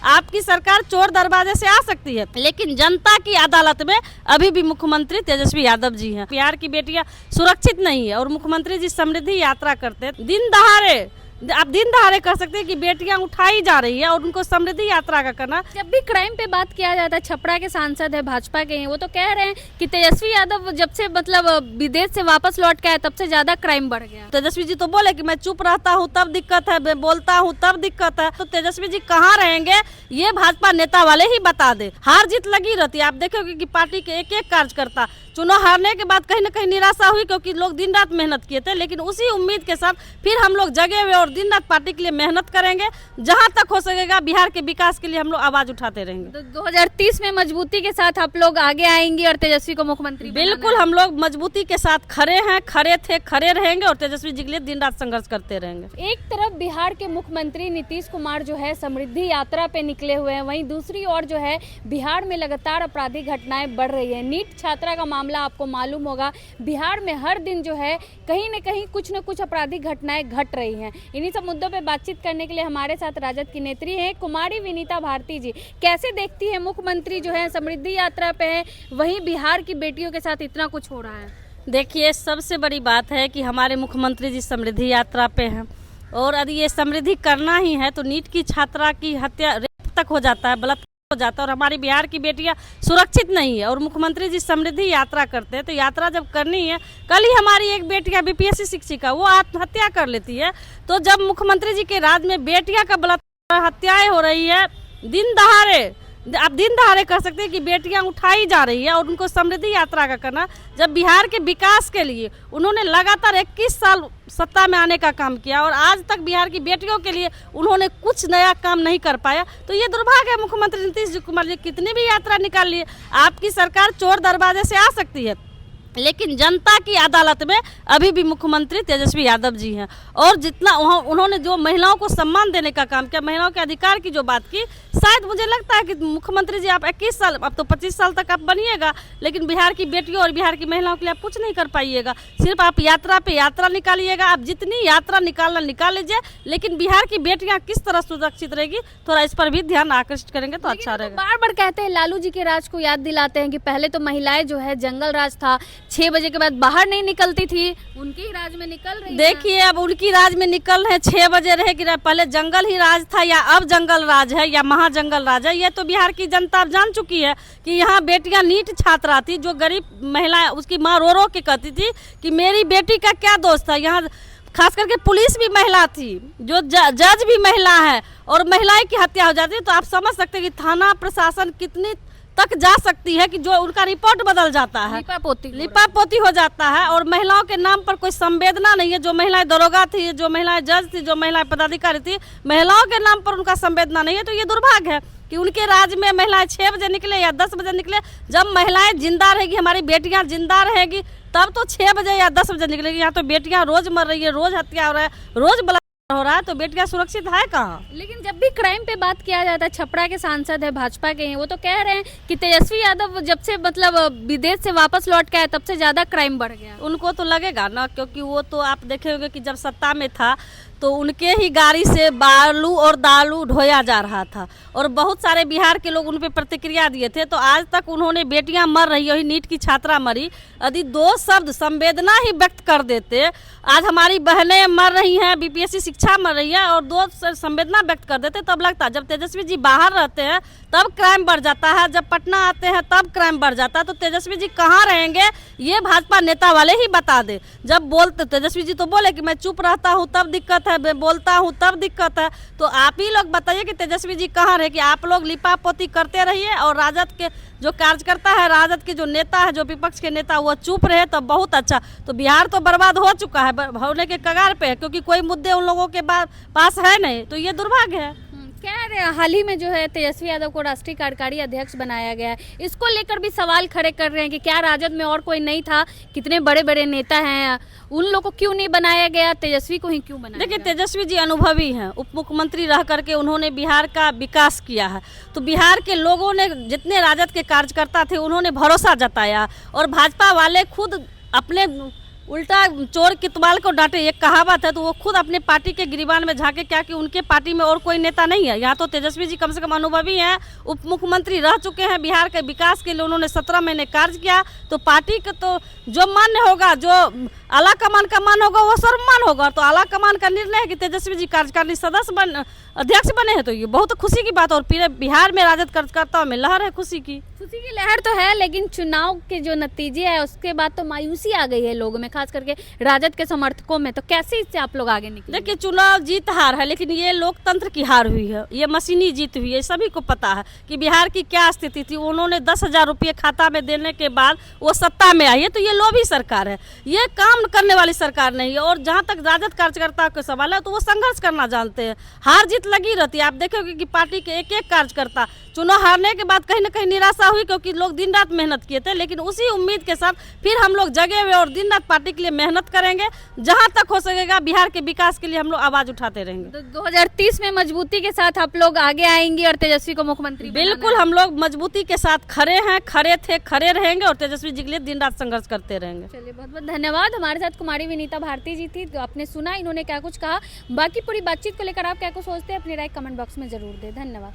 आपकी सरकार चोर दरवाजे से आ सकती है, लेकिन जनता की अदालत में अभी भी मुख्यमंत्री तेजस्वी यादव जी हैं। बिहार की बेटियां सुरक्षित नहीं है और मुख्यमंत्री जी समृद्धि यात्रा करते हैं। दिन दहाड़े आप दिन दहाड़े कर सकते हैं कि बेटियां उठाई जा रही है और उनको समृद्धि यात्रा का करना। जब भी क्राइम पे बात किया जाता है, छपरा के सांसद है, भाजपा के हैं, वो तो कह रहे हैं कि तेजस्वी यादव जब से मतलब विदेश से वापस लौट के आए तब से ज्यादा क्राइम बढ़ गया। तेजस्वी जी तो बोले कि मैं चुप रहता हूँ तब दिक्कत है, मैं बोलता हूँ तब दिक्कत है। तो तेजस्वी जी कहाँ रहेंगे ये भाजपा नेता वाले ही बता दे। हार जीत लगी रहती है। आप देखोगे कि पार्टी के एक एक कार्यकर्ता चुनाव हारने के बाद कहीं न कहीं निराशा हुई, क्योंकि लोग दिन रात मेहनत किए थे, लेकिन उसी उम्मीद के साथ फिर हम लोग जगे हुए और दिन रात पार्टी के लिए मेहनत करेंगे। जहां तक हो सकेगा बिहार के विकास के लिए हम लोग आवाज उठाते रहेंगे। तो 2030 में मजबूती के साथ आप लोग आगे आएंगे और तेजस्वी को मुख्यमंत्री बिल्कुल हम लोग मजबूती के साथ खड़े हैं, खड़े थे, खड़े रहेंगे और तेजस्वी जी के लिए दिन रात संघर्ष करते रहेंगे। एक तरफ बिहार के मुख्यमंत्री नीतीश कुमार जो है समृद्धि यात्रा पे निकले हुए हैं, वहीं दूसरी ओर जो है बिहार में लगातार आपराधिक घटनाएं बढ़ रही है। नीट छात्रा का मामला आपको मालूम होगा, बिहार में हर दिन जो है कहीं न कहीं कुछ न कुछ आपराधिक घटनाएं घट रही हैं। इन्हीं सब मुद्दों पे बातचीत करने के लिए हमारे साथ राजद की नेत्री हैं कुमारी विनीता भारती जी। कैसे देखती है मुख्यमंत्री जो है समृद्धि यात्रा पे है, वहीं बिहार की बेटियों के साथ इतना कुछ हो रहा है? देखिए, सबसे बड़ी बात है कि हमारे मुख्यमंत्री जी समृद्धि यात्रा पे हैं और यदि ये समृद्धि करना ही है तो नीट की छात्रा की हत्या रेप तक हो जाता है, बलात्कार हो जाता है और हमारी बिहार की बेटियां सुरक्षित नहीं है और मुख्यमंत्री जी समृद्धि यात्रा करते हैं। तो यात्रा जब करनी है, कल ही हमारी एक बेटियां बीपीएससी शिक्षिका वो आत्महत्या कर लेती है। तो जब मुख्यमंत्री जी के राज में बेटियां का बलात्कार हत्याएं हो रही है, दिन दहाड़े आप दिन दहाड़े कर सकते हैं कि बेटियां उठाई जा रही है और उनको समृद्धि यात्रा का करना। जब बिहार के विकास के लिए उन्होंने लगातार 21 साल सत्ता में आने का काम किया और आज तक बिहार की बेटियों के लिए उन्होंने कुछ नया काम नहीं कर पाया, तो ये दुर्भाग्य है। मुख्यमंत्री नीतीश कुमार जी कितनी भी यात्रा निकाल लिए, आपकी सरकार चोर दरवाजे से आ सकती है, लेकिन जनता की अदालत में अभी भी मुख्यमंत्री तेजस्वी यादव जी हैं। और जितना उन्होंने जो महिलाओं को सम्मान देने का काम किया, महिलाओं के अधिकार की जो बात की, शायद मुझे लगता है कि मुख्यमंत्री जी आप 21 साल, अब तो 25 साल तक आप बनिएगा, लेकिन बिहार की बेटियों और बिहार की महिलाओं के लिए आप कुछ नहीं कर पाइएगा। सिर्फ आप यात्रा पे यात्रा निकालिएगा। आप जितनी यात्रा निकालना निकाल लीजिए, लेकिन बिहार की बेटियां किस तरह सुरक्षित रहेगी, थोड़ा इस पर भी ध्यान आकर्षित करेंगे तो अच्छा रहेगा। बार बार कहते हैं, लालू जी के राज को याद दिलाते हैं कि पहले तो महिलाएं जो है जंगल राज था, 6 बजे के बाद बाहर नहीं निकलती थी, उनके ही राज में निकल रही। देखिए, अब उनकी राज में निकल रहे 6 बजे रहे कि पहले जंगल ही राज था या अब जंगल राज है या महाजंगल राज है, ये तो बिहार की जनता अब जान चुकी है कि यहाँ बेटियां नीट छात्रा थी, जो गरीब महिला उसकी माँ रो रो के कहती थी कि मेरी बेटी का क्या दोष था। यहाँ खास करके पुलिस भी महिला थी, जो जज भी महिला है और महिलाएं की हत्या हो जाती है। तो आप समझ सकते हैं कि थाना प्रशासन कितनी तक जा सकती है कि जो उनका रिपोर्ट बदल जाता है, लिपापोती हो जाता है और महिलाओं के नाम पर कोई संवेदना नहीं है। जो महिलाएं दरोगा थी, जो महिलाएं जज थी, जो महिलाएं पदाधिकारी थी, महिलाओं के नाम पर उनका संवेदना नहीं है। तो ये दुर्भाग्य है कि उनके राज में महिलाएं 6 बजे निकले या 10 बजे निकले। जब महिलाएं जिंदा रहेगी, हमारी बेटियां जिंदा रहेगी, तब तो 6 बजे या 10 बजे निकलेगी। यहाँ तो बेटियां रोज मर रही है, रोज हत्या हो रहा है, रोज हो रहा है, तो बेटियां सुरक्षित है कहाँ? लेकिन जब भी क्राइम पे बात किया जाता है, छपरा के सांसद है, भाजपा के हैं, वो तो कह रहे हैं कि तेजस्वी यादव जब से मतलब विदेश से वापस लौट के आए तब से ज्यादा क्राइम बढ़ गया। उनको तो लगेगा ना, क्योंकि वो तो आप देखे होंगे कि जब सत्ता में था तो उनके ही गाड़ी से बालू और दालू ढोया जा रहा था और बहुत सारे बिहार के लोग उन पे प्रतिक्रिया दिए थे। तो आज तक उन्होंने बेटियां मर रही है, नीट की छात्रा मरी, यदि 2 शब्द संवेदना ही व्यक्त कर देते, आज हमारी बहनें मर रही हैं, बीपीएससी शिक्षा मर रही है, और 2 संवेदना व्यक्त कर देते तब लगता। जब तेजस्वी जी बाहर रहते हैं तब क्राइम बढ़ जाता है, जब पटना आते हैं तब क्राइम बढ़ जाता है। तो तेजस्वी जी कहाँ रहेंगे ये भाजपा नेता वाले ही बता दे। जब बोलते तेजस्वी जी तो बोले कि मैं चुप रहता हूँ तब दिक्कत है, मैं बोलता हूँ तब दिक्कत है। तो आप ही लोग बताइए कि तेजस्वी जी कहाँ रहे, कि आप लोग लिपापोती करते रहिए और राजद के जो कार्यकर्ता है, राजद के जो नेता है, जो विपक्ष के नेता, वो चुप रहे तो बहुत अच्छा। तो बिहार तो बर्बाद हो चुका है, होने के कगार पे है, क्योंकि कोई मुद्दे उन लोगों के पास है नहीं। तो ये दुर्भाग्य है। क्या हाल ही में जो है तेजस्वी यादव को राष्ट्रीय कार्यकारी अध्यक्ष बनाया गया है, इसको लेकर भी सवाल खड़े कर रहे हैं कि क्या राजद में और कोई नहीं था? कितने बड़े बड़े नेता हैं, उन लोगों को क्यों नहीं बनाया गया, तेजस्वी को ही क्यों बनाया? देखिए, तेजस्वी जी अनुभवी हैं, उप मुख्यमंत्री रह करके उन्होंने बिहार का विकास किया है। तो बिहार के लोगों ने, जितने राजद के कार्यकर्ता थे, उन्होंने भरोसा जताया और भाजपा वाले खुद अपने उल्टा चोर कितवाल को डांटे, एक कहावत है, तो वो खुद अपने पार्टी के गिरीबान में झांके क्या कि उनके पार्टी में और कोई नेता नहीं है। यहाँ तो तेजस्वी जी कम से कम अनुभवी हैं, उप मुख्यमंत्री रह चुके हैं, बिहार के विकास के लिए उन्होंने 17 महीने कार्य किया। तो पार्टी का तो जो मान्य होगा, जो आला कमान का मान होगा वो सर्वमान होगा। तो आला कमान का निर्णय है कि तेजस्वी जी कार्यकारिणी सदस्य अध्यक्ष बने हैं, तो ये बहुत खुशी की बात। और पूरे बिहार में राजद कार्यकर्ताओं में लहर है खुशी की लहर तो है, लेकिन चुनाव के जो नतीजे है उसके बाद तो मायूसी आ गई है लोगों में, खास करके राजद के समर्थकों में। तो कैसे इससे आप लोग आगे निकले? देखिए, चुनाव जीत हार है, लेकिन ये लोकतंत्र की हार हुई है, ये मशीनी जीत हुई है। सभी को पता है कि बिहार की क्या स्थिति थी। उन्होंने 10,000 रुपये खाता में देने के बाद वो सत्ता में आई है, तो ये लोभी सरकार है, ये काम करने वाली सरकार नहीं है। और जहाँ तक राजद कार्यकर्ताओं का सवाल है, तो वो संघर्ष करना जानते हैं, हार जीत लगी रहती है। आप देखोगे कि पार्टी के एक एक कार्यकर्ता चुनाव हारने के बाद कहीं ना कहीं निराशा हुई, क्योंकि लोग दिन रात मेहनत किए थे। लेकिन उसी उम्मीद के साथ फिर हम लोग जगे हुए और दिन रात पार्टी के लिए मेहनत करेंगे। जहां तक हो सकेगा बिहार के विकास के लिए हम लोग आवाज उठाते रहेंगे। तो 2030 में मजबूती के साथ आप लोग आगे आएंगे और तेजस्वी को मुख्यमंत्री बिल्कुल, हम लोग मजबूती के साथ खड़े हैं, खड़े थे, खड़े रहेंगे और तेजस्वी जी के लिए दिन रात संघर्ष करते रहेंगे। चलिए, बहुत बहुत धन्यवाद। हमारे साथ कुमारी विनीता भारती जी थी, तो आपने सुना इन्होंने क्या कुछ कहा। बाकी पूरी बातचीत को लेकर आप क्या कुछ सोचते हैं, अपनी राय कमेंट बॉक्स में जरूर दें। धन्यवाद।